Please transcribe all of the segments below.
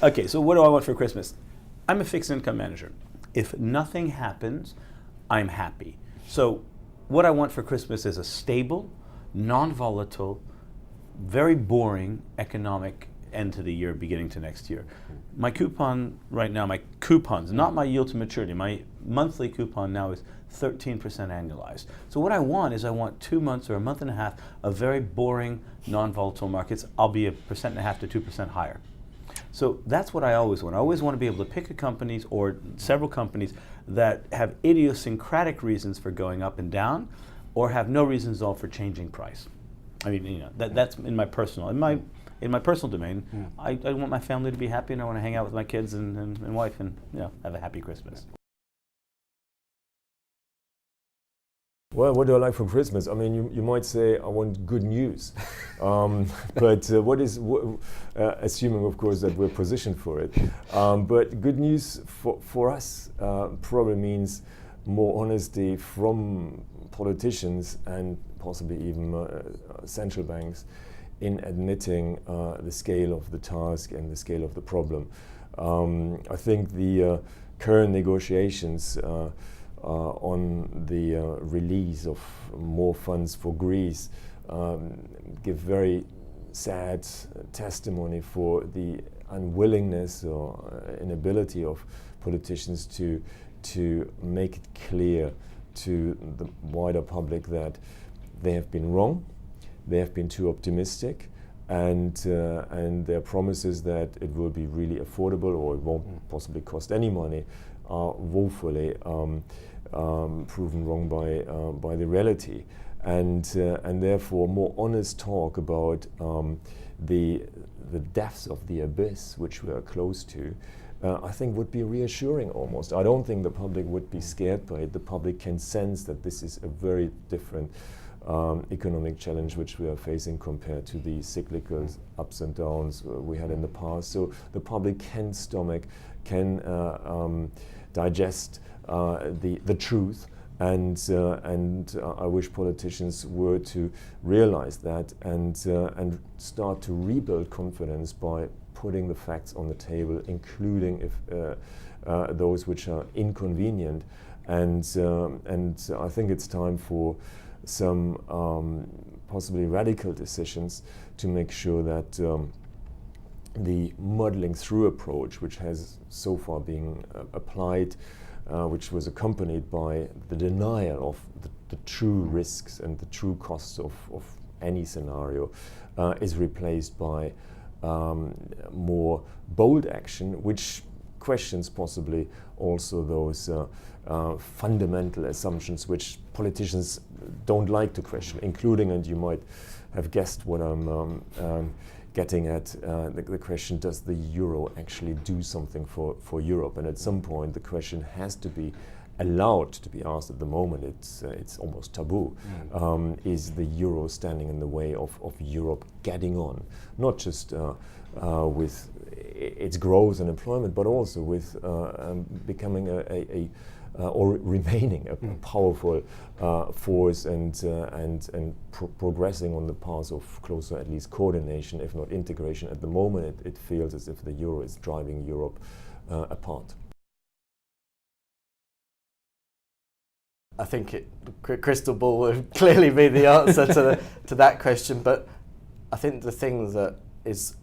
Okay, so what do I want for Christmas? I'm a fixed income manager. If nothing happens, I'm happy. So what I want for Christmas is a stable, non-volatile, very boring economic end to the year, beginning to next year. My coupon right now, my coupons, not my yield to maturity, my monthly coupon now is 13% annualized. So what I want is 2 months or a month and a half of very boring, non-volatile markets. I'll be 1.5% to 2% higher. So that's what I always want. I always want to be able to pick a companies or several companies that have idiosyncratic reasons for going up and down, or have no reasons at all for changing price. I mean, that's in my personal domain. I want my family to be happy, and I want to hang out with my kids and wife, and have a happy Christmas. Well, what do I like for Christmas? I mean, you might say I want good news, but assuming, of course, that we're positioned for it. But good news for us probably means more honesty from politicians and possibly even central banks in admitting the scale of the task and the scale of the problem. I think the current negotiations on the release of more funds for Greece give very sad testimony for the unwillingness or inability of politicians to make it clear to the wider public that they have been wrong, they have been too optimistic, and their promises that it will be really affordable or it won't possibly cost any money are woefully proven wrong by the reality, and therefore more honest talk about the depths of the abyss which we are close to, I think would be reassuring almost. I don't think the public would be scared by it. The public can sense that this is a very different economic challenge which we are facing compared to the cyclical ups and downs we had in the past. So the public can digest the truth, and I wish politicians were to realize that and start to rebuild confidence by putting the facts on the table, including if those which are inconvenient, and I think it's time for some possibly radical decisions to make sure that the modeling through approach, which has so far been applied, which was accompanied by the denial of the true risks and the true costs of any scenario, is replaced by more bold action, which questions possibly also those fundamental assumptions which politicians don't like to question, including, and you might have guessed what I'm getting at, the question, does the euro actually do something for Europe? And at some point the question has to be allowed to be asked. At the moment it's almost taboo. Is the euro standing in the way of Europe getting on, not just with its growth and employment, but also with becoming or remaining a powerful force and progressing on the path of closer, at least, coordination, if not integration. At the moment it feels as if the euro is driving Europe apart. I think crystal ball would clearly be the answer to that question, but I think the thing that is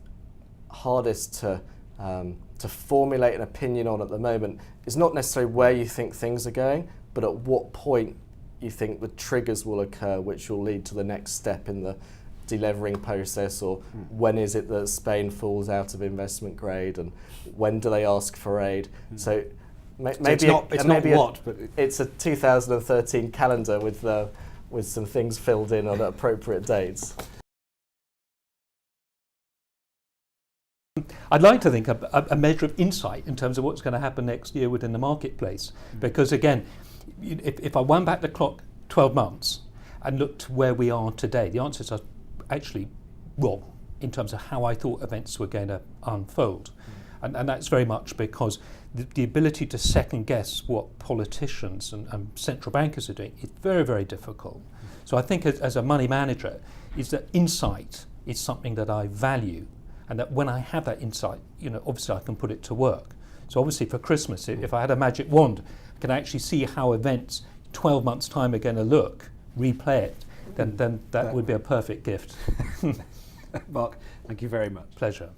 hardest to formulate an opinion on at the moment is not necessarily where you think things are going, but at what point you think the triggers will occur which will lead to the next step in the delevering process, or when is it that Spain falls out of investment grade, and when do they ask for aid? So maybe it's a 2013 calendar with some things filled in on appropriate dates. I'd like to think a measure of insight in terms of what's going to happen next year within the marketplace. Because again, if I wound back the clock 12 months and looked to where we are today, the answers are actually wrong in terms of how I thought events were going to unfold. And that's very much because the ability to second guess what politicians and central bankers are doing is very, very difficult. So I think as a money manager, is that insight is something that I value. and that when I have that insight, obviously I can put it to work. So obviously for Christmas, if I had a magic wand, I can actually see how events 12 months' time are going to look, replay it, then that would be a perfect gift. Mark, thank you very much. Pleasure.